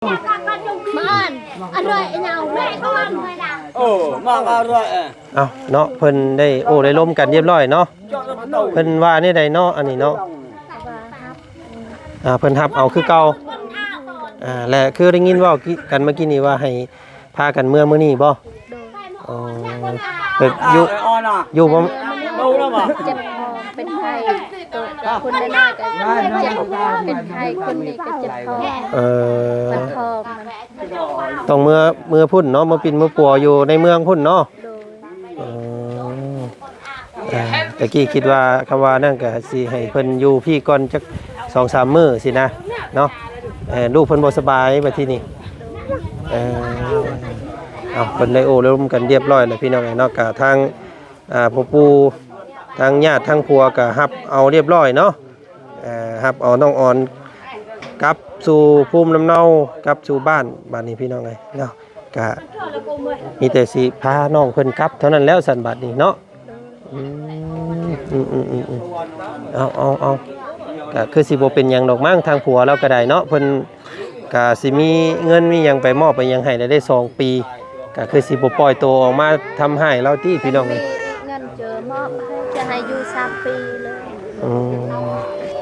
มันอร่อยเนาแม่ก็มันมากอร่อยเอาเนาะเพิ่นได้โอ้ได้ล้มกันเรียบร้อยเนาะเพิ่นว่านี่ใดเนาะอันนี้เนาะเพิ่นทับเอาคือเก่าและคือได้ยินว่ากันเมื่อกี้นี้ว่าให้พากันเมื่อมื้อนี้บ่อ๋อเพิ่นอยู่บ่เจ็บคอเป็นไข้ตัวคนหน้าก็เจ็บเป็นไข้คนนี้ก็เจ็บคอมันคอมันต้องเมื่อพุ่นเนาะมาปินปัวอยู่ในเมืองพุ่นเนาะตะกี้คิดว่าคำว่านั่นก็สิให้เพิ่นอยู่พี่ก่อนจัก 2-3 มื้อสินะเนาะลูกเพิ่นบ่สบายบัดทีนี้เอาเพิ่นได้โอ้ร่วมกันเรียบร้อยแล้วพี่น้องเนาะก็ทางพ่อปู่ทางญาติทางผัวก็รับเอาเรียบร้อยเนาะรับเอาน้องอ่อนกลับสู่ภูมิลำเนากับสู่บ้านนี้พี่น้องเนาะก็มีแต่สิพาน้องเพิ่นกลับเท่านั้นแล้วสันบัดนี้เนาะเอาก็คือสิบ่เป็นหยังดอกมั้งทางผัวเราก็ได้เนาะเพิ่นก็สิมีเงินมีหยังไปมอบไปหยังให้ได้2 ปีก็คือสิบ่ปล่อยตัวออกมาทำให้เราที่พี่น้องเงินเจอมอบจะให้อยู่3 ปีเลย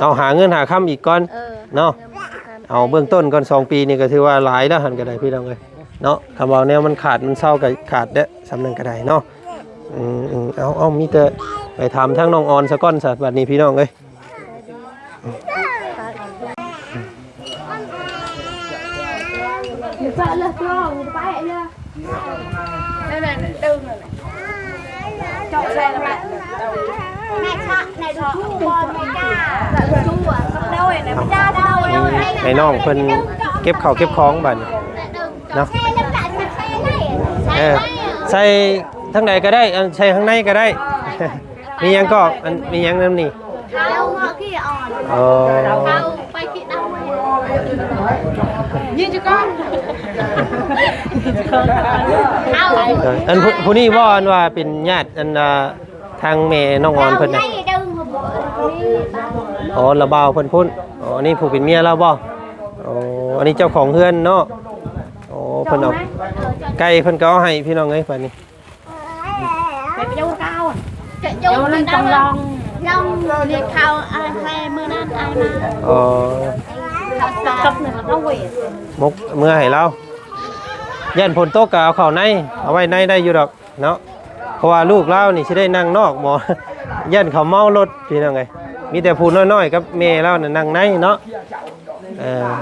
เอาหาเงินหาค้ำอีกก่อนเนาะเอาเบื้องต้นก่อน2 ปีนี่ก็ถือว่าหลายแล้วหันก็ได้พี่น้องเลยเนาะคำว่าแนวมันขาดมันเศร้าก็ขาดเด้อสำนึกก็ได้เนาะเอามีแต่ไปถามทั้งน้องออนซะก่อนสัตว์บัดนี้พี่น้องเลยไปเลยพ่อไปเลยนั่นตึงเลยจบใช่แล้วแม่ชะในท้องบอลไม่กล้าชั่วสักเด้อยนะไม่กล้าเด้อยให้น้องเพิ่นเก็บข้าวเก็บของบัดนี้เนาะใส่ทั้งใดก็ได้ใส่ข้างในก็ได้มีหยังก็มีหยังนำนี่เราขี้อ่อนเราไปขี้เด้ายืนจุก้อนอันผู้นี้ว่าเป็นญาติอันทางแม่น้องอ่อนเพิ่นน่ะอ๋อระบ่าวเพิ่นพุ่นอ๋อนี่ผู้เป็นเมียเราบ่อ๋ออันนี้เจ้าของเฮือนเนาะอ๋อเพิ่นเอาไก่เพิ่นก็เอาให้พี่น้องเอ้ยบัดนี้ไปโยนข้าวจะโยนมันต้องลองเรียกข้าวอะไรมื้อนั้นอายมาอ๋อกับหนึ่งต้องเวทมกเมื่อให้เราย่านฝนตกก็เอาเข้าในเอาไว้ในได้อยู่ดอกเนาะเพราะว่าลูกเรานี่สิได้นั่งนอกหมอย่านเขาเมารถพี่น้องเอ้ยมีแต่ผู้น้อยๆกับแม่เราน่ะนั่งในเนาะ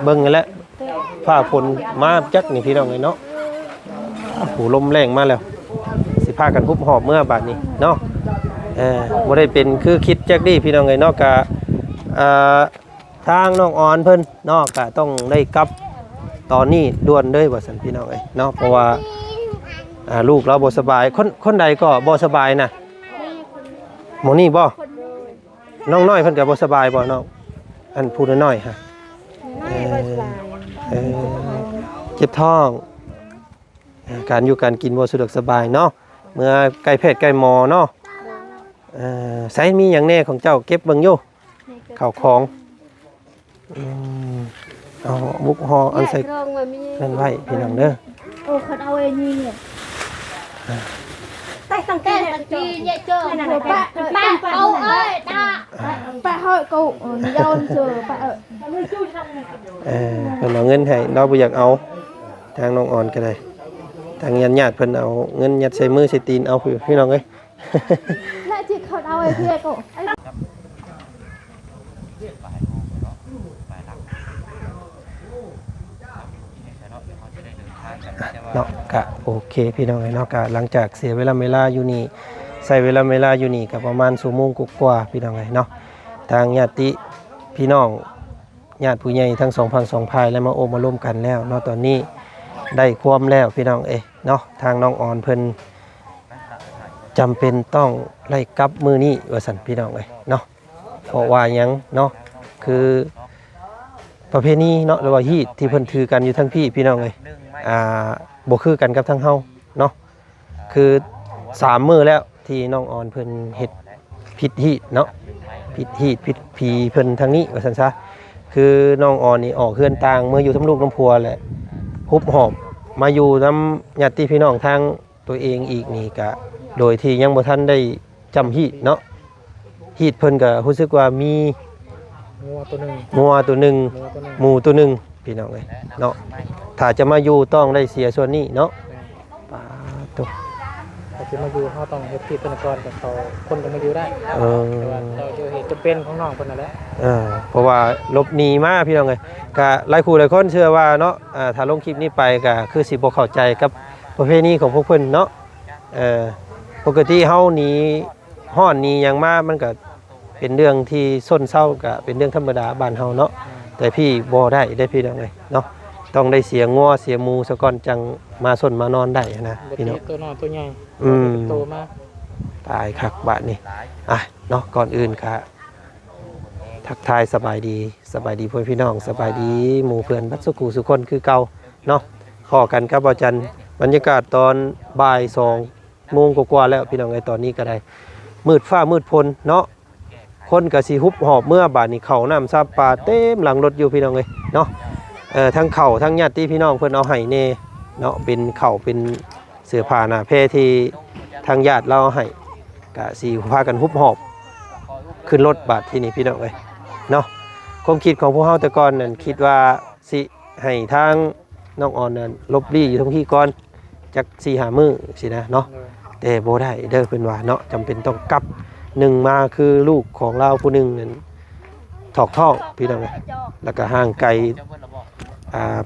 เบิ่งกันแล้วฟ้าฝนมาจักนี่พี่น้องเอ้ยเนาะหูลมแรงมาแล้วสิพากันฮุบหอบเมื่อบาดนี้เนาะบ่ได้เป็นคือคิดจักดีพี่น้องเอ้ยเนาะก็ทางน้องอ่อนเพิ่นเนาะก็ต้องได้กลับตอนนี้ด่วนเลยว่าซั่นพี่น้องเอ้ยเนาะเพราะว่าลูกเราบ่สบายคนใดก็บ่สบายนะหมอนี่บ่น้องน้อยเพิ่นก็บ่สบายบ่น้องอันผู้น้อยๆฮะเจ็บท้องการอยู่การกินบ่สะดวกสบายเนาะเมื่อใกล้แพทย์ใกล้หมอเนาะใส่มีหยังแน่ของเจ้าเก็บเบิ่งอยู่ข้าวของเอาบุกห่ออันใส่นั่นไว้พี่น้องเด้อโอ้คันเอาเองนี่เนี่ยแต่ตั้งแต่ปีเนี่ยเจอป้าเอาเอ้ยป้าเฮ้ยกูโยนเจอป้าเพิ่นเอาเงินให้เราบ่อยากเอาทางน้องอ่อนก็ได้ทางญาติเพิ่นเอาเงินยัดใส่มือใส่ตีนเอาพี่น้องเอ้ยน่าจิเขาเอาไอ้พี่กูเนาะก็โอเคพี่น้องเนาะก็หลังจากเสียเวลาอยู่นี่ใส่เวลาอยู่นี่ก็ประมาณชั่วโมงกว่าพี่น้องเนาะทางญาติพี่น้องญาติผู้ใหญ่ทั้ง2 ฝั่ง2 พายแล้วมาโอมาร่วมกันแล้วเนาะตอนนี้ได้ความแล้วพี่น้องเนาะทางน้องอ่อนเพิ่นจำเป็นต้องไล่กลับมือนี้ว่าซั่นพี่น้องเนาะเพราะว่าหยังเนาะคือประเพณีเนาะหรือว่าฮีตที่เพิ่นถือกันอยู่ทั้งพี่น้องบ่คือกันกับทั้งเฮาเนาะคือ3 มื้อแล้วที่น้องอ่อนเพิ่นเฮ็ดผิดฮีตเนาะผิดฮีตผิดผีเพิ่นทางนี้ว่าซั่นซะคือน้องอ่อนนี่ออกเฮือนต่างเมื่ออยู่ทำลูกน้ำพัวแหละ ฮุบหอบมาอยู่นำญาติพี่น้องทางตัวเองอีกนี่ก็โดยที่ยังบ่ทันได้จำฮีดเนาะฮีดเพิ่นก็รู้สึกว่ามีงัวตัวหนึงหมูตัวหนึงพี่น้องเอ้ยเนาะถ้าจะมาอยู่ต้องได้เสียส่วนนี้เนาะปาตุ ถ้าจะมาอยู่เขาต้องเฮ็ดที่เป็นก่อนกับเขาคนจะมาอยู่ได้แต่ว่าเราอยู่เหตุจำเป็นของน้องคนนั่นแหละเพราะว่าลบหนีมาพี่น้องเอ้ยก็หลายคู่หลายคนเชื่อว่าเนาะถ้าลงคลิปนี้ไปก็คือสิบ่เข้าใจกับประเพณีของพวกเพิ่นเนาะปกติเฮาหนีฮ้อนหนีหยังมามันก็เป็นเรื่องที่ส้นเศร้าก็เป็นเรื่องธรรมดาบ้านเฮาเนาะแต่พี่บ่ได้พี่น้องเอ้ยเนาะต้องได้เสียงัวเสียหมูซะก่อนจังมาส้นมานอนได้นะพี่น้องตัวน้อยตัวใหญ่โตมาตายคักบาดนี้เนาะก่อนอื่นค่ะทักทายสบายดีพ่อพี่น้องสบายดีหมู่เพื่อนบัดสุขุสุคนคือเก่าเนาะขอกันกับบ่จันบรรยากาศตอนบ่าย2 โมงกว่าแล้วพี่น้องไอ้ตอนนี้ก็ได้มืดฟ้ามืดพลเนาะคนก็สิฮุบหอบเมื่อบาดนี้เข้าน้ำซับปลาเต็มหลังรถอยู่พี่น้องเอ้ยเนาะทั้งเข่าทั้งญาติพี่น้องเพิ่นเอาให้แน่เนาะเป็นเข่าเป็นเสื้อผ้าหน้าแพรที่ทางญาติเราให้ก็สิพากันฮุบหอบขึ้นรถบาดที่นี่พี่น้องเอ้ยเนาะความคิดของพวกเฮาแต่ก่อนนั่นคิดว่าสิให้ทางน้องออนนั่นลบลี่อยู่ทั้งที่ก่อนจัก 4-5 มื้อสินะเนาะแต่บ่ได้เด้อเพิ่นว่าเนาะจำเป็นต้องกลับหนึ่งมาคือลูกของเราผู้หนึ่งนั่นถอกท้องพี่น้องแล้วก็ห่างไกล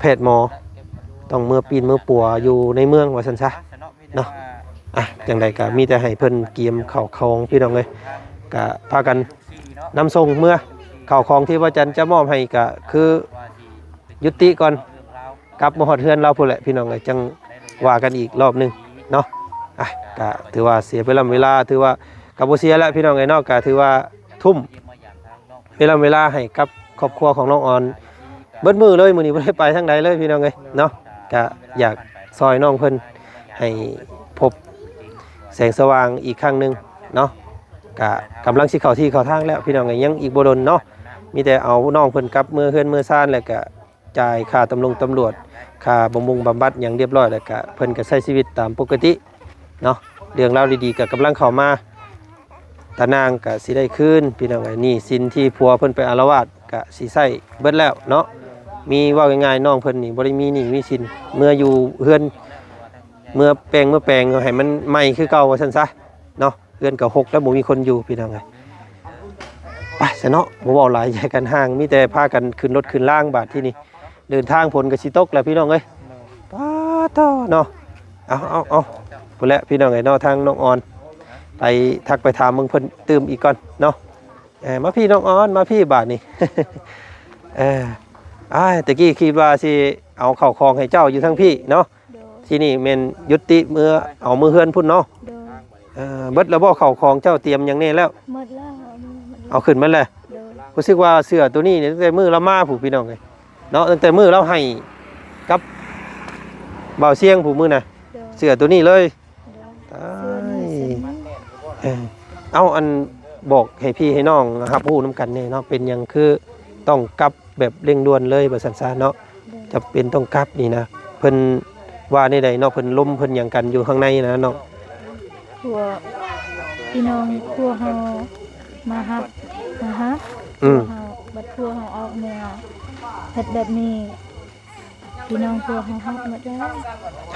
แพทย์หมอต้องเมื่อปีนเมื่อปัวอยู่ในเมืองว่าซั่นซะเนาะจังใดก็มีแต่ให้เพิ่นเกียมข้าวของพี่น้องเลยก็พากันนำส่งเมื่อข้าวของที่ว่าจันจะมอบให้ก็คือยุติก่อนกลับมาฮอดเฮือนเราพุ่นแหละพี่น้องเลยจังว่ากันอีกรอบนึงเนาะก็ถือว่าเสียไปลำเวลาถือว่ากับบ่เสียแล้วพี่น้องไอ้นอกก็ถือว่าทุ่มเวลาให้กับครอบครัวของน้องออนเบิดมือเลยมื้อนี้บ่ได้ไปทางใดเลยพี่น้องเอ้ยเนาะก็อยากซอยน้องเพิ่นให้พบแสงสว่างอีกครั้งนึงเนาะก็กำลังสิเข้าที่เข้าทางแล้วพี่น้องเอ้ยยังอีกบ่ดนเนาะมีแต่เอาน้องเพิ่นกลับมือเฮือนมือซ่านแล้วก็จ่ายค่าตำรวจค่าบำบัดอย่างเรียบร้อยแล้วก็เพิ่นก็ใช้ชีวิตตามปกติเนาะเรื่องราวดีๆก็กำลังเข้ามาตานางก็สิได้คืนพี่น้องไอ้นี่สินที่ผัวเพิ่นไปอาละวาดก็สิใช้เบิดแล้วเนาะมีว่าง่ายๆน้องเพิ่นนี่บ่ได้มีหนี้มีสินเมื่ออยู่เฮือนเมื่อแปลงให้มันใหม่คือเก่าว่าซั่นซะเนาะเฮือนก็หกแล้วบ่มีคนอยู่พี่น้องไอ้ไปซะเนาะบ่เว้าหลายแยกกันห่างมีแต่พากันขึ้นรถขึ้นล่างบาดที่นี่เดินทางผลก็สิตกแล้วพี่น้องเอ้ยป้าท้อเนาะเอาพุ่นแหละพี่น้องไอ้เนาะทางน้องออนไปทักไปถามมึงเพิ่นตื่มอีกก่อนเนาะมาพี่น้องออนมาพี่บาทนี่ตะกี้คิดว่าสิเอาเข้าคลองให้เจ้าอยู่ทั้งพี่เนาะที่นี่แม่นยุติเมื่อเอามือเฮือนพุ่นเนาะเบิดแล้วบ่เข้าคลองเจ้าเตรียมหยังแน่แล้วหมดแล้วเอาขึ้นมาแล้วรู้สึกว่าเสื้อตัวนี้ตั้งแต่มือเรามาผู้พี่น้องเอ้ยเนาะตั้งแต่มือเราให้กับบ่าวเสียงผู้มือน่ะเสื้อตัวนี้เลยเอาอันบอกให้พี่ให้น้องนะครับพูดน้ำกันเนี่ยเนาะเป็นยังคือต้องกลับแบบเร่งด่วนเลยแบบสันซาเนาะจะเป็นต้องกลับนี่นะเพิ่นว่าในใดเนาะเพิ่นล้มเพิ่นอย่างกันอยู่ข้างในนะเนาะพวกพี่น้องพวกเฮามาฮับพวกเฮาบัดพวกเฮาออกเมื่อเฮ็ดแบบนี้พี่น้องพวกเฮาฮับหมดแล้ว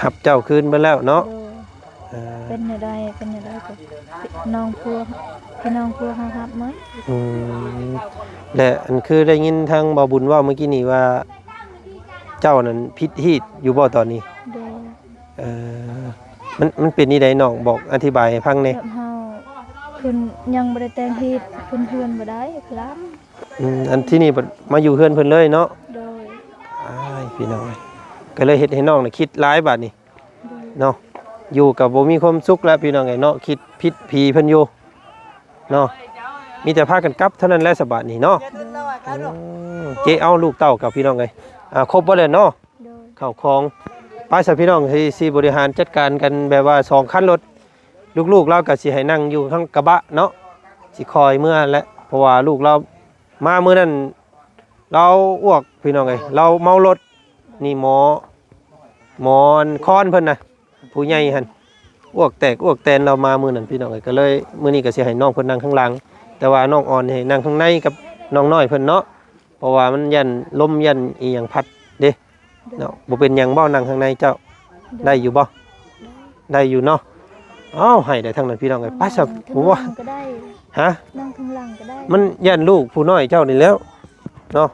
ฮับเจ้าคืนไปแล้วเนาะเป็นอะไรกับน้องพัวพี่น้องพัวเขาครับไหมและอันคือได้ยินทางบ่าวบุญว่าเมื่อกี้นี้ว่าเจ้านั้นพิษฮีดอยู่บ่ตอนนี้มันเป็นนี่ใดน้องบอกอธิบายให้ฟังแน่เพิ่นยังบ่ได้แต่งฮีดเพิ่นบ่ได้ครับอันที่นี่มาอยู่เฮือนเพิ่นเลยเนาะโดยพี่น้องก็เลยเฮ็ดให้น้องน่ะคิดหลายบาดนี้เนาะอยู่กับบ่มีความสุขแล้วพี่น้องไงเนาะคิดผิดผีเพิ่นอยู่เนาะมีแต่พากันกลับเท่านั้นแหละสบายนี่เนาะเจ๊เอาลูกเต้ากับพี่น้องไงครบบ่แล้วเนาะเข้าของไปซะพี่น้องสิบริหารจัดการกันแบบว่า2คันรถลูกๆเราก็สิให้นั่งอยู่ข้างกระบะเนาะสิคอยเมื่อและเพราะว่าลูกเรามามื้อนั้นเราอ้วกพี่น้องไงเราเมารถนี่หมอ หมอนค้อนเพิ่นน่ะผู้ใหญ่หั่นอ้วกแตกอ้วกแตนเรามามื้อนั้นพี่น้องเอ้ยก็เลยมื้อนี้ก็สิให้น้องเพิ่นนั่งข้างหลังแต่ว่าน้องอ่อนให้นั่งข้างในกับน้องน้อยเพิ่นเนาะเพราะว่ามันยันลมยันอีหยังพัดเด้เนาะบ่เป็นหยังบ่นั่งข้างในเจ้าได้อยู่บ่ได้อยู่เนาะเอ้าให้ได้ทั้งนั้นพี่น้องเอ้ยไปซะผมว่า ก็ได้ ฮะ นั่งข้างหลังก็ได้ มันยันลูกผู้น้อยเจ้านี่แล้วเนาะ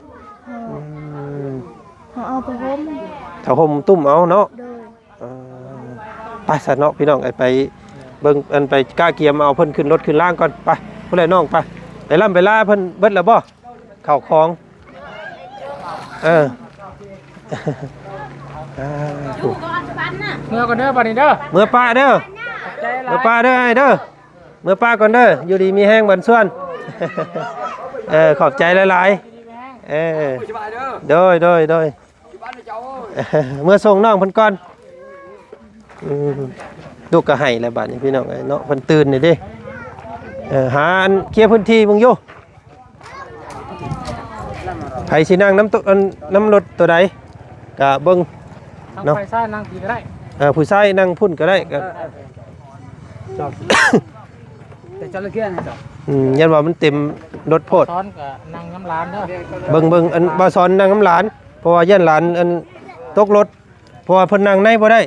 เขาเอาไปห่ม ถ้าห่มตุ้มเอาเนาะ โดย ไปซะเนาะพี่น้องไปเบิ่งอันไปก้าเกียมเอาเพิ่นขึ้นรถขึ้นล่างก่อนไปผู้ใดน้องไปล่ำไปลาเพิ่นเบิดแล้วบ่เข้าของอยู่ก่อนปันน่ะ เมื่อก่อนเด้อบัดนี้เด้อ เมื่อป้าเด้อเมื่อป้าเด้อไอ้เด้อเมื่อป้าก่อนเด้ออยู่ดีมีแห้งบันส่วนขอบใจหลายๆโดยเมื่อส่งน้องเพิ่นก่อนลูกก็ให้แล้วบัดนี้พี่น้องเนาะเพิ่นตื่นนี่เด้หาอันเคลียร์พื้นที่มึงอยู่ไผสินั่งน้ำรถตัวใดก็เบิ่ง ทาง เนาะ ไฟซ่านั่งกี่ก็ได้ ผู้ชายนั่งพุ่นก็ได้ก็ จอดแต่จอดละเกียนจอด ยันว่ามันเต็มรถโพด ซ้อนกับนั่งน้ำร้านเด้อ เบิ่งอันบ่สอนนั่งน้ำหลานเพราะว่ายันหลานอันตกรถเพราะว่าเพิ่นนั่งในบ่ได้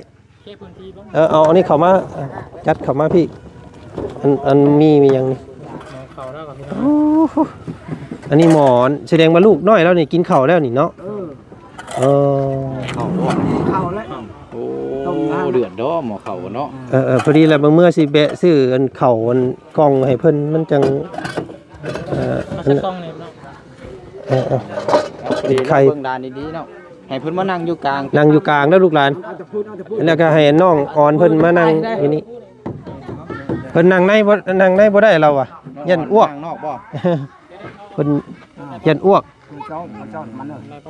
เคพื้นที่บ้าง เอาอันนี้เข้ามาจัดเข้ามาพี่อันมีหยังนี่ เขาได้กับพี่ โอ้โหอันนี้หมอนแสดงว่าลูกน้อยแล้วนี่กินข้าวแล้วนี่เนาะเข้าเลยโอ้เดือดดอหมอเข่าเนาะพอดีแหละบางเมื่อสิแบะซื้ออันเข่าอันกล่องให้เพิ่นมันจังมาสักกล้องเนี่ยเนาะ ดีไข่เบิ่งดานดีๆเนาะให้เพิ่นมานั่งอยู่กลางนั่งอยู่กลางแล้วลูกหลานแล้วก็ให้น้องอ่อนเพิ่นมานั่งอยู่นี่เพิ่นนั่งในบ่ได้เราอ่ะยันอ้วก ข้างนอกบ่ เพิ่นยันอ้วก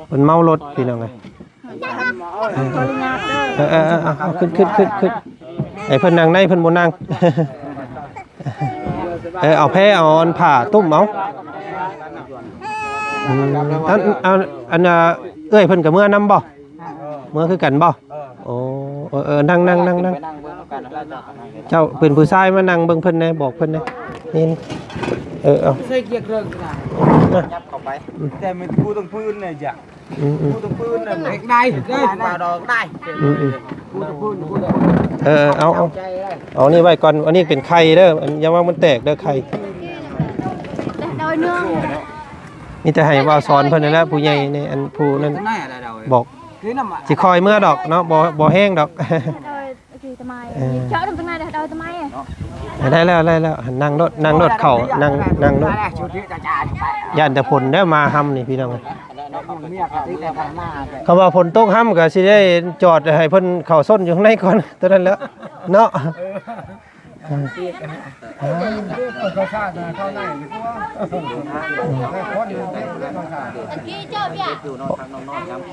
เพิ่นเมารถพี่น้องเอ้ยขึ้นไอ้เพิ่นนั่งในเพิ่นบ่นั่งเอาแพ้เอาอันผ้าตุ้มเอาอันเอ้ยเพิ่นกับเมื่อนำบ่เมื่อคือกันบ่โอ้นั่งเจ้าเป็นผู้ชายมานั่งเบิ่งเพิ่นแน่บอกเพิ่นแน่นี่เอาใส่เกียร์เรื่องยับเข้าไปแต่ไม่พูดต้องพื้นเลยจ้ะพูดต้องพื้นเลยได้มาดอกได้พูดต้องพื้นเอานี่ไว้ก่อนอันนี้เป็นไข่เด้ออย่าว่ามันแตกเด้อไข่ โดยเนื่อง นี่จะให้ว่าสอนเพิ่นนั่นแหละผู้ใหญ่ในอันผู้นั้นบอกสิคอยเมื่อดอกเนาะบ่แห้งดอกโดยคือทำไมเจาะตรงไหนโดยทำไมได้แล้วนั่งรถเข่านั่งรถย่านแต่ฝนได้มาห้ำนี่พี่น้องเขาว่าฝนตกห้ำก็สิได้จอดให้เพิ่นเข่าส้นอยู่ข้างในก่อนตัวนั้นแล้วเนาะ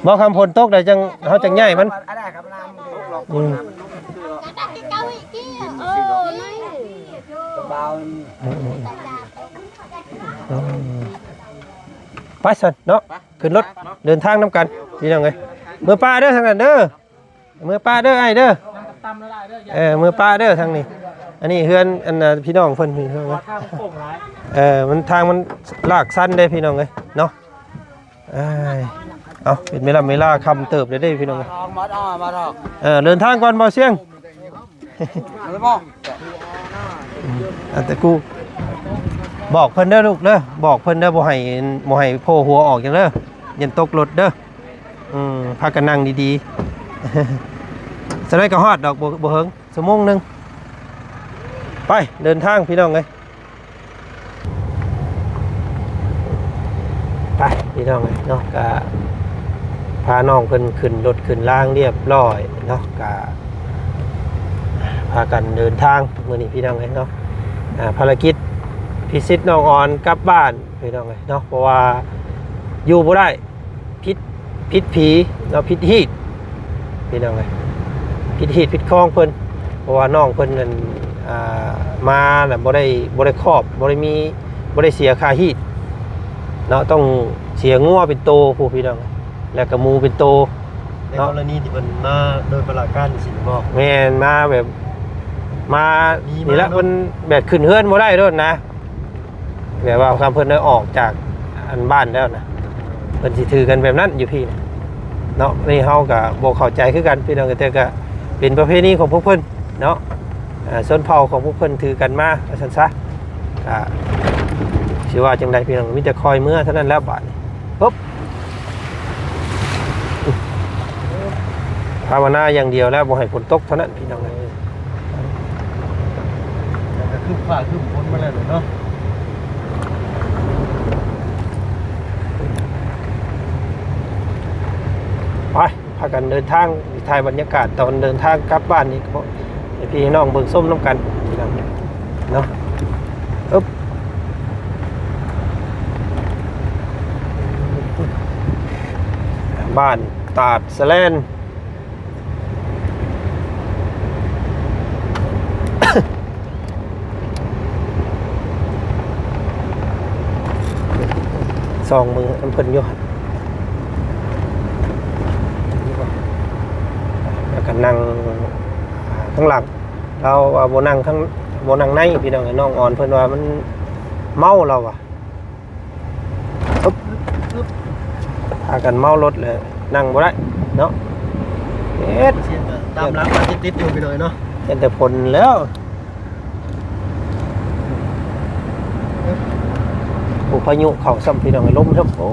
บ่คำฝนตกได้จังเฮาจังใหญ่มันไปสันเนาะขึ้นรถเดินทางน้ำกันพี่น้องเอ้ยมือป้าเด้อทางนั้นเด้อมือป้าเด้อไอ้เด้อมือป้าเด้อทางนี้อันนี้เฮือนอันพี่น้องเพิ่นพี่น้องมันทางมันลากสั้นเด้พี่น้องเอ้ยเนาะเอาเป็นเวลาคำเติบได้พี่น้องเอ้ยเดินทางก่อนบ่เสียงแต่กูบอกเพิ่นเด้อลูกเด้อบอกเพิ่นเด้อบ่ให้โผล่หัวออกจังเด้อยันตกรถเด้อพากันนั่งดีๆสะได้ก็ฮอดดอกบ่เฮิงชั่วโมงนึงไปเดินทางพี่น้องเอ้ยไปพี่น้องเอ้ยเนาะก็พาน้องเพิ่นขึ้นรถขึ้นล่างเรียบร้อยเนาะก็พากันเดินทางมื้อนี้พี่น้องเอ้ยเนาะภารกิจพิชิตน้องอ่อนกลับบ้านพี่น้องเอ้ยเนาะเพราะว่าอยู่บ่ได้พิษผีเนาะพิษฮีทพี่น้องเอ้ยพิษฮีทพิษคลองเพิ่นเพราะว่าน้องเพิ่นนั่นมาน่ะบ่ได้ครอบบ่ได้เสียค่าฮีทเนาะต้องเสียงัวเป็นโตผู้พี่น้องแล้วก็หมูเป็นโต ในกรณีที่มันมาโดยประการสิบ่ แม่นมาแบบมา มีมา นี่ละ เนอะ มันแบบขึ้นเฮือนบ่ได้โดดนะแบบว่าคำเพิ่นได้ออกจากอันบ้านแล้วนะเพิ่นสิถือกันแบบนั้นอยู่พี่เนาะนี่เฮาก็บ่เข้าใจคือกันพี่น้องแต่ก็เป็นประเพณีของพวกเพิ่นเนาะชนเผ่าของพวกเพิ่นถือกันมาว่าซั่นซะก็สิว่าจังไดพี่น้องมีแต่คอยเมื่อเท่านั้นแล้วบาดนี้ปุ๊บภาวนาอย่างเดียวแล้วบ่ให้ฝนตกเท่านั้นพี่น้องเอ้ย ก็คือฝ่าคือฝนมาแล้วเนาะ ไปพากันเดินทางถ่ายบรรยากาศตอนเดินทางกลับบ้านนี่ก็ให้พี่น้องเบิ่งส้มน้ำกันเนาะอึ๊บบ้านตาดสะแลน สองมืออันเพิ่นอยู่แล้วก็นั่งข้างหลังเราโบนั่งข้างโบนั่งในพี่น้องน้องอ่อนเพิ่นว่ามันเมาเราอ่ะปึ๊บพากันเมารถเลยนั่งบ่ได้เนาะเอ็ด เสียงก็ตามหลังมาติดๆอยู่ไปหน่อยเนาะ เห็นแต่ผลแล้วโอ้พายุเข้าซ้ำพี่น้องลมครับโอ้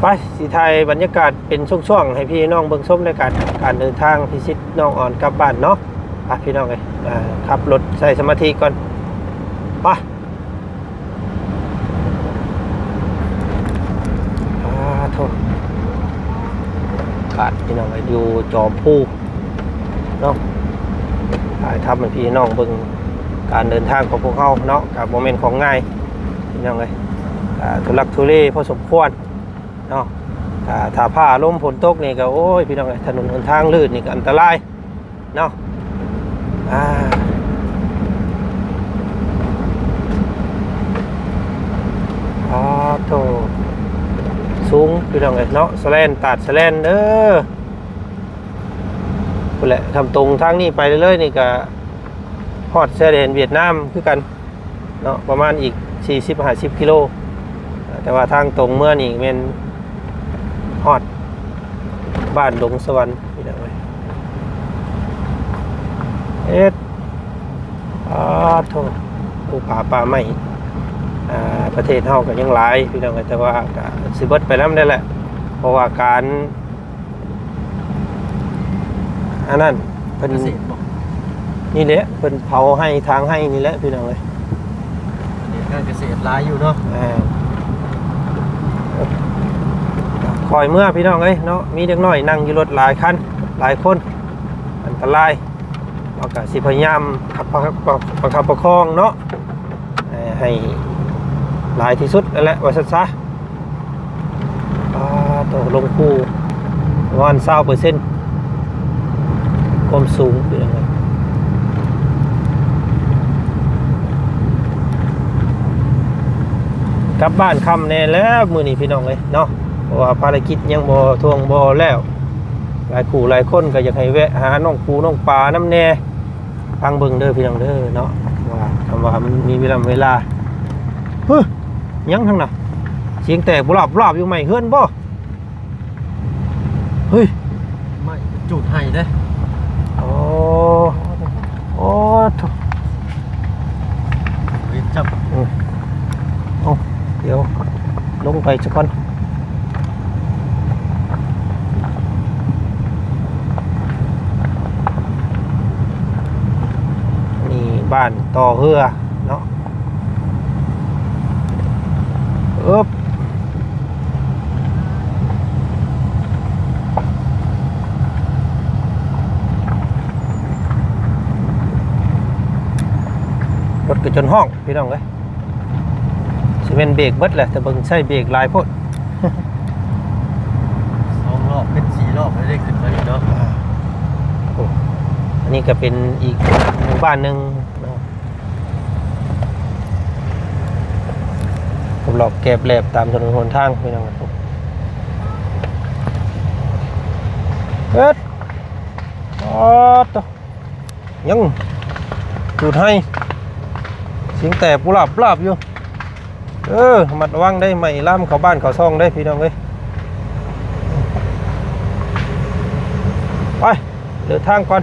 ไปสีไทยบรรยากาศเป็นช่วงๆให้พี่น้องเบิ่งส้มในการเดินทางพิชิตน้องอ่อนกลับบ้านเนาะไปพี่น้องเลยขับรถใส่สมาธิก่อนไปโทษขาดพี่น้องเลยอยู่จอมผู้เนาะถ่ายทำให้พี่น้องเบิ่งการเดินทางของพวกเขาเนาะกับโมเมนต์ของง่ายพี่น้องเลยทุลักทุเลพอสมควรเนาะถ้าผ้าลมฝนตกนี่ก็โอ้ยพี่น้องถนนหนทางลื่นนี่ก็อันตรายเนาะโถสูงพี่น้องเนาะสแลนตัดสแลนเด้อพุ่นแหละทำตรงทางนี้ไปเรื่อยๆนี่ก็ฮอดชายแดนเวียดนามคือกันเนาะประมาณอีก40-50 กิโลแต่ว่าทางตรงเมื่อนี่เป็นฮอดบ้านดงสวรรค์พี่น้องเอ็ดโทษภูป่าไม้ประเทศเฮาก็ยังหลายพี่น้องแต่ว่าก็สิเบิดไปนำได้แหละเพราะว่าการอันนั้นเพิ่นนี่แหละเพิ่นเผาให้ทางให้นี่แหละพี่น้องเอ้ยการเกษตรหลายอยู่เนาะ คอยเมื่อพี่น้องเอ้ยเนาะมีเด็กน้อยนั่งอยู่รถหลายคันหลายคนอันตรายเราก็สิพยายามประคับประคองเนาะให้หลายที่สุดนั่นแหละว่าซะตัวลงคูวัน20%ความสูงเป็นยังไงกลับบ้านค่ำแน่แล้วมื้อนี้พี่น้องเอ้ยเนาะเพราะว่าภารกิจยังบ่ทวงบ่แล้วหลายคู่หลายคนก็อยากให้แวะหาน้องปูน้องปลาน้ำแน่ฟังเบิ่งเด้อพี่น้องเด้อเนาะว่าคำว่ามันมีเวลาเฮ้ยยังทั้งน่ะเสียงแตกบลาบอยู่ไหมเฮือนบ่เฮ้ย ไม่จุดให้เด้ โอ้เฮ้ยจับ เดี๋ยวลงไปสักคนนี่บ้านต่อเฮือเนาะรถก็จนห้องพี่น้องเลยสิเป็นเบรกเบิดแหละแต่เบิ่งใช้เบรกหลายโพด นี่ก็เป็นอีกหมู่บ้านหนึงเนาะผมหลอกแกบแหลบตามถนนหนทางพี่น้องครับเอ็ดต่อยังจุดให้เสียงแต่ปุบลาบอยู่มัดระวังได้ไม่ล่ามเขาบ้านเขาซ่องได้พี่น้องเอ้ยไปเดินทางก่อน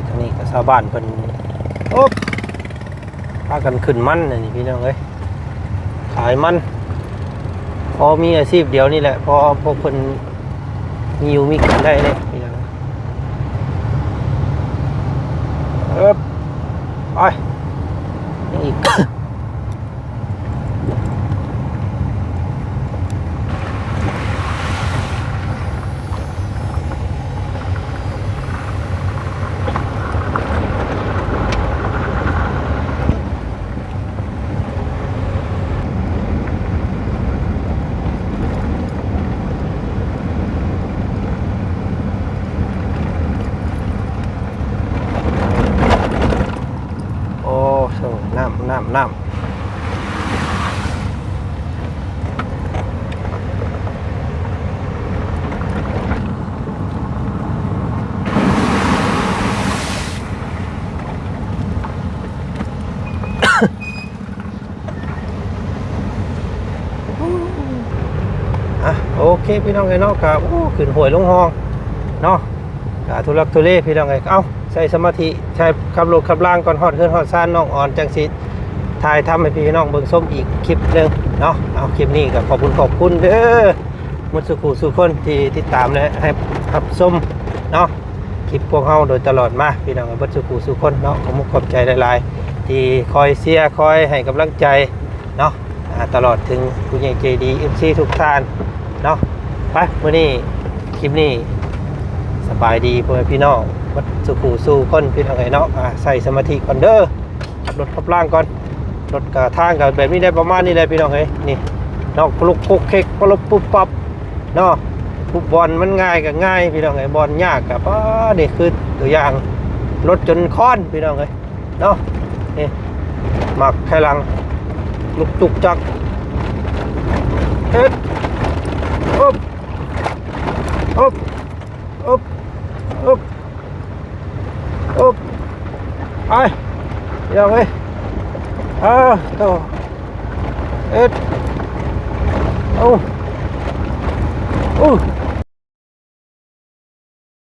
ทางนี้ก็ชาวบ้านเพิ่นโอ๊บพากันขึ้นมันนี่พี่น้องเอ้ยขายมันพอมีอาชีพเดียวนี่แหละพอพวกเพิ่นมีอยู่มีกินได้เลยพี่น้องไปยังอีก โอ้โหน้ำโอเคพี่น้องไงเนาะครับขึ้นหวยลงห้องเนาะทุลักทุเลพี่น้องไงเอ้าใช้สมาธิใช้ขับรถขับล่างก่อนฮอดเฮือนฮอดซ่านน้องอ่อนจังสิถ่ายทำให้พี่น้องเบิ่งส้มอีกคลิปนึงเนาะเอาคลิปนี้ก็ขอบคุณเด้อมุสุขุสุคนที่ติดตามและให้รับส้มเนาะคลิปพวกเฮาโดยตลอดมาพี่น้องมุสุขุสุคนเนาะขอบใจหลายๆที่คอยเชียร์คอยให้กำลังใจเนาะตลอดถึงผู้ใหญ่ใจดี FC ทุกท่านเนาะไปมื้อนี้คลิปนี้สบายดีพ่อแม่พี่น้องวัดสุขุสู่คนพี่น้องไงเนาะใส่สมาธิก่อนเด้อขับรถขับล่างก่อนรถกระทางกับแบบนี้ได้ประมาณนี้เลยพี่น้องเอ้ยนี่เนาะลุกคุกเค็กปุ๊บปั๊บเนาะปุ๊บบอลมันง่ายกับง่ายพี่น้องไงบอลยากกับนี่คือตัวอย่างรถจนค้อนพี่น้องเอ้ยเนาะนี่หมักไข่ลังลุกจุกจักเอ็ดอุ๊บอุ๊บอุ๊บอุ๊บอุ๊บไปยังไงโตเอ็ดโอ้